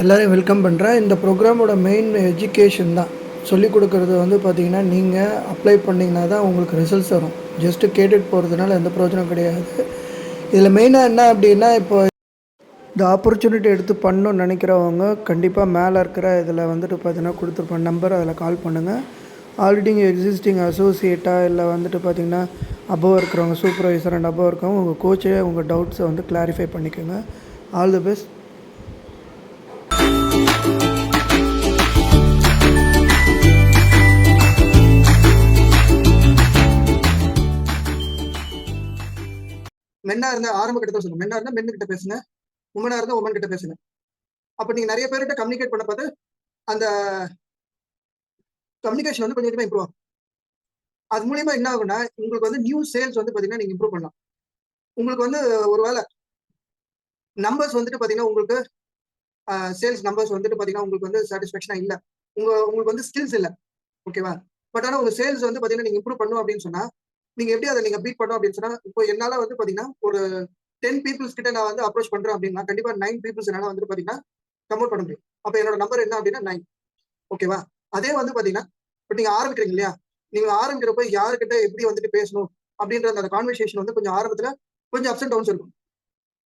எல்லோரையும் வெல்கம் பண்ணுறேன். இந்த ப்ரோக்ராமோட மெயின் எஜுகேஷன் தான். சொல்லிக் கொடுக்குறது வந்து பார்த்திங்கன்னா, நீங்கள் அப்ளை பண்ணிங்கன்னா தான் உங்களுக்கு ரிசல்ட்ஸ் வரும். ஜஸ்ட்டு கேட்டுட்டு போகிறதுனால எந்த பிரயோஜனம் கிடையாது. இதில் மெயினாக என்ன அப்படின்னா, இப்போ இந்த ஆப்பர்ச்சுனிட்டி எடுத்து பண்ணணும்னு நினைக்கிறவங்க கண்டிப்பாக மேலே இருக்கிற இதில் வந்துட்டு பார்த்தீங்கன்னா கொடுத்துருப்பேன் நம்பர், அதில் கால் பண்ணுங்கள். ஆல்ரெடி இங்கே எக்ஸிஸ்டிங் அசோசியேட்டாக இல்லை வந்துட்டு பார்த்திங்கன்னா அபோவ் இருக்கிறவங்க, சூப்பர்வைசர் அண்ட் அபோவ் இருக்கிறவங்க உங்கள் கோச்சே உங்கள் டவுட்ஸை வந்து கிளாரிஃபை பண்ணிக்கோங்க. All the best. மென்னா இருந்தா ஆரம்ப கட்டத்தில் சொல்லுங்க. மென்னா இருந்தா மென்னு கிட்ட பேசுங்க, உமனா இருந்தா உமன் கிட்ட பேசுங்க. அப்ப நீங்க நிறைய பேர்கிட்ட கம்யூனிகேட் பண்ண பார்த்து அந்த கம்யூனிகேஷன் வந்து கொஞ்சம் இம்ப்ரூவ் ஆகும். அது மூலியமா என்ன ஆகும்னா, உங்களுக்கு வந்து நியூ சேல்ஸ் வந்து பாத்தீங்கன்னா நீங்க இம்ப்ரூவ் பண்ணலாம். உங்களுக்கு வந்து ஒருவேளை நம்பர்ஸ் வந்துட்டு பாத்தீங்கன்னா உங்களுக்கு சேல்ஸ் நம்பர்ஸ் வந்துட்டு பாத்தீங்கன்னா உங்களுக்கு வந்து சாட்டிஸ்ஃபேக்ஷனா இல்ல, உங்களுக்கு வந்து ஸ்கில்ஸ் இல்ல, ஓகேவா? பட் ஆனா உங்க சேல்ஸ் வந்து பாத்தீங்கன்னா நீங்க இம்ப்ரூவ் பண்ணும் அப்படின்னு சொன்னா, நீங்க எப்படி அதை நீங்க பீட் பண்ணும் அப்படின்னு சொன்னா, இப்போ என்னால வந்து பாத்தீங்கன்னா ஒரு 10 பீப்புள்ஸ் கிட்ட நான் வந்து அப்ரோச் பண்றேன் அப்படின்னா கண்டிப்பா 9 பீப்புள்ஸ் என்னால வந்துட்டு பாத்தீங்கன்னா கன்வெர்ட் பண்ண முடியும். அப்ப என்னோட நம்பர் என்ன அப்படின்னா 9, ஓகேவா? அதே வந்து பாத்தீங்கன்னா இப்ப நீங்க ஆரம்பிக்கிறீங்க இல்லையா, நீங்க ஆரம்பிக்கிறப்ப யாருக்கிட்ட எப்படி வந்துட்டு பேசணும் அப்படின்ற அந்த கான்வர்சேஷன் வந்து கொஞ்சம் ஆரம்பத்துல கொஞ்சம் அப்ஸ் அண்ட் டவுன்ஸ் இருக்கும்.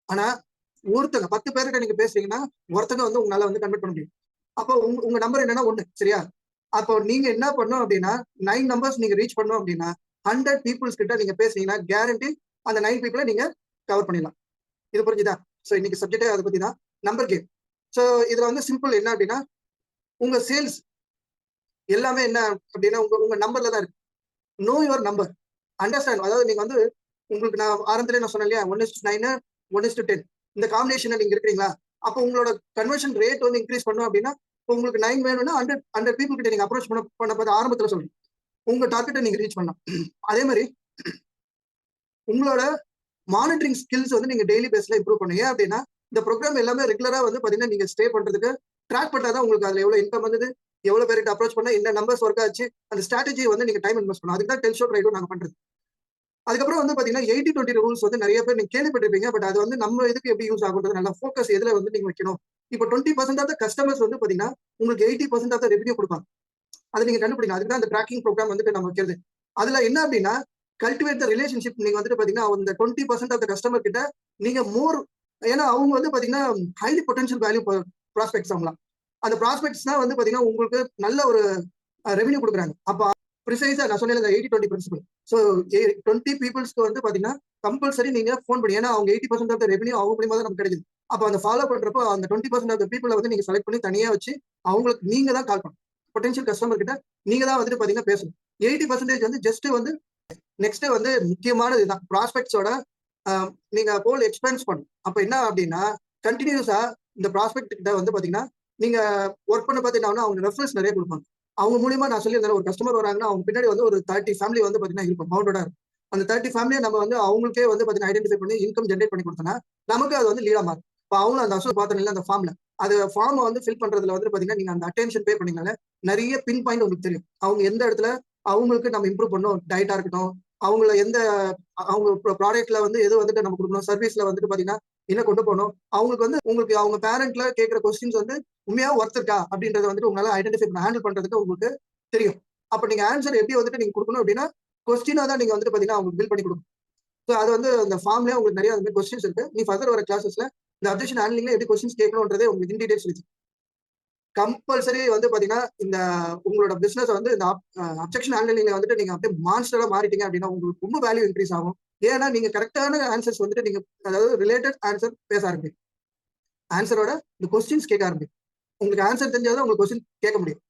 ஆனா ஒருத்தங்க 10 பேர்கிட்ட நீங்க பேசுறீங்கன்னா ஒருத்தங்க வந்து உங்களால வந்து கன்வெர்ட் பண்ண முடியும். அப்போ உங்க நம்பர் என்னன்னா 1, சரியா? அப்போ நீங்க என்ன பண்ணணும் அப்படின்னா 9 நம்பர்ஸ் நீங்க ரீச் பண்ணணும் அப்படின்னா 100 பீப்புள்ஸ் கிட்ட நீங்க பேசுறீங்கன்னா கேரண்டி அந்த 9 பீப்புளை நீங்க கவர் பண்ணிடலாம். இது புரிஞ்சுதா? சோ இன்னைக்கு சப்ஜெக்டே அதை பத்தி தான், நம்பர் கேம். சோ இதுல வந்து சிம்பிள் என்ன அப்படின்னா, உங்க சேல்ஸ் எல்லாமே என்ன அப்படின்னா உங்க உங்க நம்பர்ல தான் இருக்கு. No your number, understand. அதாவது நீங்க வந்து உங்களுக்கு நான் ஆரம்பத்திலே நான் சொன்னேன் இல்லையா, 1:9 1:10 இந்த காம்பினேஷன்ல நீங்க இருக்கிறீங்களா, அப்போ உங்களோட கன்வர்ஷன் ரேட் வந்து இன்க்ரீஸ் பண்ணும் அப்படின்னா உங்களுக்கு 9 வேணும்னா 100 பீப்புள் கிட்ட நீங்க அப்ரோச் பண்ண பார்த்து ஆரம்பத்துல சொல்றீங்க உங்க டார்கெட்டை நீங்க ரீச் பண்ணலாம். அதே மாதிரி உங்களோட மானிட்டரிங் ஸ்கில்ஸ் வந்து நீங்க டெய்லி பேஸ்ல இம்ப்ரூவ் பண்ணுங்க. ஏன் அப்படின்னா இந்த ப்ரோக்ராம் எல்லாமே ரெகுலரா வந்து பாத்தீங்கன்னா நீங்க ஸ்டே பண்றதுக்கு ட்ராக் பண்ணாதான் உங்களுக்கு அதுல எவ்வளவு இன்கம் வந்தது, எவ்வளவு பேருக்கு அப்ரோச் பண்ணா என்ன நம்பர்ஸ் ஒர்க் ஆச்சு, அந்த ஸ்ட்ராட்டஜி வந்து நீங்க டைம் இன்வெஸ்ட் பண்ணணும். அதுக்கு தான் டெல் ஷோ ரைடும் நாங்க பண்றது. அதுக்கப்புறம் வந்து பாத்தீங்கன்னா 80-20 ரூல்ஸ் வந்து நிறைய பேர் நீங்க கேள்விப்பட்டிருப்பீங்க. பட் அது வந்து நம்ம இதுக்கு எப்படி யூஸ் ஆகுன்றது நல்லா ஃபோக்கஸ் எதுல வந்து நீங்க வைக்கணும். இப்போ 20% ஆஃப் த கஸ்டமர்ஸ் வந்து பாத்தீங்கன்னா உங்களுக்கு 80% ஆஃப் த ரெவன்யூ கொடுப்பாங்க. அதை நீங்க கண்டுபிடிங்க. அதுக்கு தான் அந்த ட்ராக்கிங் ப்ரோக்ராம் வந்துட்டு நம்ம வைக்கிறது. அதுல என்ன அப்படின்னா கல்டிவேட் த ரிலேஷன்ஷிப். நீங்க வந்துட்டு பாத்தீங்கன்னா அந்த 20% ஆஃப் த கஸ்டமர் கிட்ட நீங்க மோர், ஏன்னா அவங்க வந்து பாத்தீங்கன்னா ஹைலி பொட்டன்ஷியல் வேல்யூ ப்ராஸ்பெக்ட்ஸ் அவங்களாம். அந்த ப்ராஸ்பெக்ட்ஸ் தான் வந்து பாத்தீங்கன்னா உங்களுக்கு நல்ல ஒரு ரெவன்யூ கொடுக்குறாங்க. அப்ப ப்ரிசைஸா நான் சொன்னேன் 80-20 பிரின்சிபல். ஸோ 20 பீப்புள்ஸ்க்கு வந்து பாத்தீங்கன்னா கம்பல்சரி நீங்க ஃபோன் பண்ணி, ஏன்னா அவங்க 80% ஆஃப் த ரெவன்யூ அவங்க மூலியமா தான் நமக்கு கிடைக்குது. அப்ப அந்த ஃபாலோ பண்றப்போ அந்த 20% ஆஃப் த பீப்புளை வந்து நீங்க செலக்ட் பண்ணி தனியா வச்சு அவங்களுக்கு நீங்க தான் கால் பண்ணணும். பொட்டன்ஷியல் கஸ்டமர் கிட்ட நீங்க தான் வந்துட்டு பாத்தீங்கன்னா பேசணும். 80% வந்து ஜஸ்ட் வந்து நெக்ஸ்ட் வந்து முக்கியமானது இதுதான். ப்ராஸ்பெக்ட்ஸோட நீங்க போல் எக்ஸ்பென்ஸ் பண்ணணும். அப்ப என்ன அப்படின்னா கண்டினியூஸா இந்த ப்ராஸ்பெக்ட் கிட்ட வந்து பாத்தீங்கன்னா நீங்க ஒர்க் பண்ண பாத்தீங்கன்னா அவங்க ரெஃபரன்ஸ் நிறைய கொடுப்பாங்க. அவங்க மூலியமா நான் சொல்லியிருந்தேன் ஒரு கஸ்டமர் வராங்கன்னா அவங்க பின்னாடி வந்து ஒரு 30 ஃபேமிலி வந்து பாத்தீங்கன்னா இருக்கும், பவுண்டடா இருக்கும். அந்த 30 ஃபேமிலியை நம்ம வந்து அவங்களுக்கே வந்து பாத்தீங்கன்னா ஐடென்டிஃபை பண்ணி இன்கம் ஜென்ரேட் பண்ணி கொடுத்தோம்னா நமக்கு அது வந்து லீடா மாறும். இப்போ அவங்களும் அந்த அசோஸ் பார்த்தோம் அந்த ஃபார்ம்ல அது ஃபார்மை வந்து ஃபில் பண்றதுல வந்து பாத்தீங்கன்னா நீங்க அந்த அட்டென்ஷன் பே பண்ணீங்கனால நிறைய பின் பாயிண்ட் உங்களுக்கு தெரியும். அவங்க எந்த இடத்துல அவங்களுக்கு நம்ம இம்ப்ரூவ் பண்ணணும், டயட்டா இருக்கட்டும், அவங்கள எந்த அவங்க ப்ராடக்ட்ல வந்து எது வந்துட்டு நம்ம கொடுக்கணும், சர்வீஸ்ல வந்துட்டு பாத்தீங்கன்னா என்ன கொண்டு போகணும், அவங்களுக்கு வந்து உங்களுக்கு அவங்க பேரண்ட்ல கேட்கிற கொஸ்டின்ஸ் வந்து உண்மையா ஒர்த் இருக்கா அப்படின்றத வந்துட்டு உங்களால ஐடென்டிஃபை பண்ண ஹேண்டில் பண்றதுக்கு உங்களுக்கு தெரியும். அப்ப நீங்க ஆன்சர் எப்படி வந்துட்டு நீங்க கொடுக்கணும் அப்படின்னா கொஸ்டினா தான் நீங்க வந்துட்டு பாத்தீங்கன்னா அவங்க பில் பண்ணி கொடுக்கணும். ஸோ அது வந்து அந்த ஃபார்ம்லயே உங்களுக்கு நிறைய அந்த கொஸ்டின்ஸ் இருக்கு. நீ ஃபர்தர் வர கிளாஸஸ்ல இந்த அப்ஜெக்ஷன் ஹேண்ட்லிங்ல எப்படி கொஸ்டின்ஸ் கேட்கணும்ன்றதே உங்களுக்கு இன் டீடைல்ஸ் இருக்கு. கம்பல்சரி வந்து பாத்தீங்கன்னா இந்த உங்களோட பிசினஸ் வந்து இந்த அப்ஜெக்ஷன் ஹேண்ட்லிங்ல வந்துட்டு நீங்க அப்படியே மான்ஸ்டரா மாறிட்டீங்க அப்படின்னா உங்களுக்கு ரொம்ப வேல்யூ இன்க்ரீஸ் ஆகும். ஏன்னா நீங்க கரெக்டான ஆன்சர்ஸ் வந்துட்டு நீங்க அதாவது ரிலேட்டட் ஆன்சர் பேச ஆரம்பிக்கும். ஆன்சரோட இந்த கொஸ்டின்ஸ் கேட்க ஆரம்பிக்கும். உங்களுக்கு ஆன்சர் தெரிஞ்சாதான் உங்களுக்கு கொஸ்டின் கேட்க முடியும்.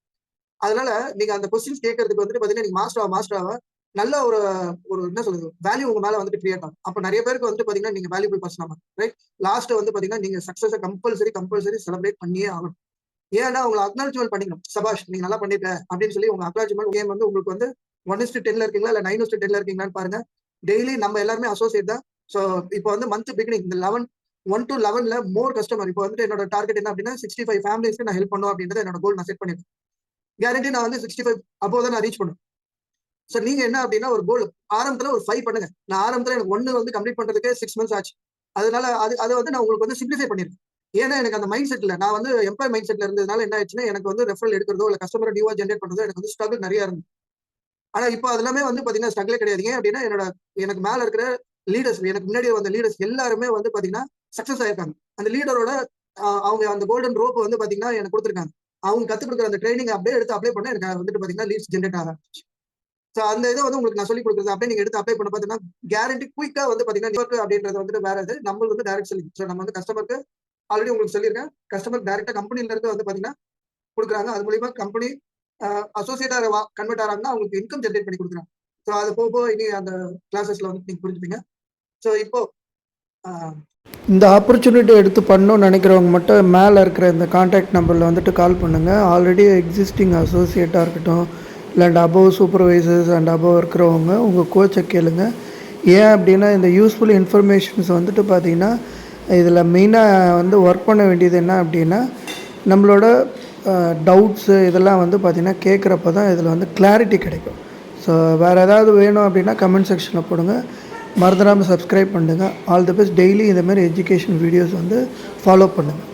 அதனால நீங்க அந்த கொஸ்டின்ஸ் கேட்கறதுக்கு வந்துட்டு பாத்தீங்கன்னா நீங்க மாஸ்டராவா நல்ல ஒரு ஒரு என்ன சொல்றது வேல்யூ உங்க மேல வந்துட்டு கிரியேட் ஆகும். அப்ப நிறைய பேருக்கு வந்துட்டு பாத்தீங்கன்னா நீங்க வேல்யூபிள் பர்சன் ஆகும். ரைட்? லாஸ்ட் வந்து பாத்தீங்கன்னா நீங்க சக்சஸ் கம்பல்சரி செலிப்ரேட் பண்ணியே ஆகணும். ஏன்னா உங்களை அக்னாலஜ்மெண்ட் பண்ணிக்கணும். சபாஷ் நீங்க நல்லா பண்ணிருக்க அப்படின்னு சொல்லி உங்க அக்னாலஜ்மெண்ட் கேம் வந்து உங்களுக்கு வந்து 1:10 இருக்கீங்களா இல்ல 9:10 இருக்கீங்களான்னு பாருங்க. டெய்லி நம்ம எல்லாருமே அசோசியேட் தான். ஸோ இப்போ வந்து மந்த் பிகினிங் இந்த 1 to 11ல மோர் கஸ்டமர். இப்போ வந்துட்டு என்னோட டார்கெட் என்ன அப்படின்னா 65 ஃபேமிலிஸ்க்கு நான் ஹெல்ப் பண்ணும் அப்படின்றது என்னோட கோல் நான் செட் பண்ணிருக்கேன். கேரண்டி நான் வந்து 65 அப்போ தான் நான் ரீச் பண்ணுவேன். சார் நீங்க என்ன அப்படின்னா ஒரு கோல் ஆரம்பத்துல ஒரு 5 பண்ணுங்க. நான் ஆரம்பத்துல எனக்கு 1 வந்து கம்ப்ளீட் பண்றதுக்கு 6 months ஆச்சு. அதனால அது வந்து நான் உங்களுக்கு வந்து சிம்பிளிஃபை பண்ணிருக்கேன். ஏன்னா எனக்கு அந்த மைண்ட் செட்ல நான் வந்து எம்ப்ளாய் மைண்ட் செட்ல இருந்ததுனால என்ன ஆயிடுச்சுன்னா, எனக்கு வந்து ரெஃபரல் எடுக்கிறதோ, இல்ல கஸ்டமர நியூவா ஜெனரேட் பண்றதோ எனக்கு வந்து ஸ்ட்ரகிள் நெறைய இருந்தது. ஆனா இப்ப அது எல்லாமே வந்து பாத்தீங்கன்னா, ஸ்ட்ரகிலே கிடையாது. ஏன் அப்டின்னா, எனக்கு மேல இருக்கிற லீடர்ஸ், எனக்கு முன்னாடியே வந்த லீடர்ஸ் எல்லாருமே வந்து பாத்தீங்கன்னா, சக்சஸ் ஆயிருக்காங்க. அந்த லீடரோட அவங்க அந்த கோல்டன் ரோப் வந்து பாத்தீங்கன்னா, எனக்கு குடுத்துருக்காங்க. அவங்க கத்துக் குடுக்குற அந்த ட்ரெய்னிங்க அப்படியே எடுத்து அப்ளை பண்ணா எனக்கு வந்துட்டு பாத்தீங்கன்னா, லீட்ஸ் ஜெனரேட் ஆக ஆரம்பிச்சுச்சு. சோ அந்த இத வந்து உங்களுக்கு நான் சொல்லிக் குடுக்குறது அப்படியே நீங்க எடுத்து அப்ளை பண்ண பாத்தீங்கன்னா, கேரண்டி குயிக்கா வந்து பாத்தீங்கன்னா, நெட்வொர்க் அப்படின்றது வந்துட்டு வேற இது. நம்மளுது வந்து டைரக்ட் செல்லிங். சோ நம்ம வந்து கஸ்டமருக்கு ஆல்ரெடி உங்களுக்கு சொல்லியிருக்கேன். கஸ்டமர் டைரக்ட்டா கம்பெனில இருந்து வந்து பாத்தீங்கன்னா குடுக்குறாங்க. அது மூலியமா கம்பெனி அசோசியேட்டா கன்வெர்ட் ஆறாங்கன்னா, அவங்களுக்கு இன்கம் ஜெனரேட் பண்ணி குடுக்குறாங்க. சோ அது போக போக இனி அந்த கிளாஸஸ்ல வந்து நீங்க புரிஞ்சுப்பீங்க. சோ இப்போ அ இந்த ஆப்பர்ச்சுனிட்டி எடுத்து பண்ணணும்னு நினைக்கிறவங்க மட்டும் மேலே இருக்கிற இந்த கான்டாக்ட் நம்பரில் வந்துட்டு கால் பண்ணுங்கள். ஆல்ரெடி எக்ஸிஸ்டிங் அசோசியேட்டாக இருக்கட்டும், இல்லை அபோவ் சூப்பர்வைசர்ஸ் அண்ட் அபோவ் இருக்கிறவங்க உங்கள் கோச்சை கேளுங்க. ஏன் அப்படின்னா இந்த யூஸ்ஃபுல் இன்ஃபர்மேஷன்ஸ் வந்துட்டு பார்த்திங்கன்னா, இதில் மெயினாக வந்து ஒர்க் பண்ண வேண்டியது என்ன அப்படின்னா, நம்மளோட டவுட்ஸு இதெல்லாம் வந்து பார்த்திங்கன்னா கேட்குறப்ப தான் இதில் வந்து கிளாரிட்டி கிடைக்கும். ஸோ வேறு ஏதாவது வேணும் அப்படின்னா கமெண்ட் செக்ஷனில் போடுங்க. மறந்துடாமல் சப்ஸ்கிரைப் பண்ணுங்கள். All the best. டெய்லி இந்த மாதிரி எஜுகேஷன் வீடியோஸ் வந்து ஃபாலோ பண்ணுங்கள்.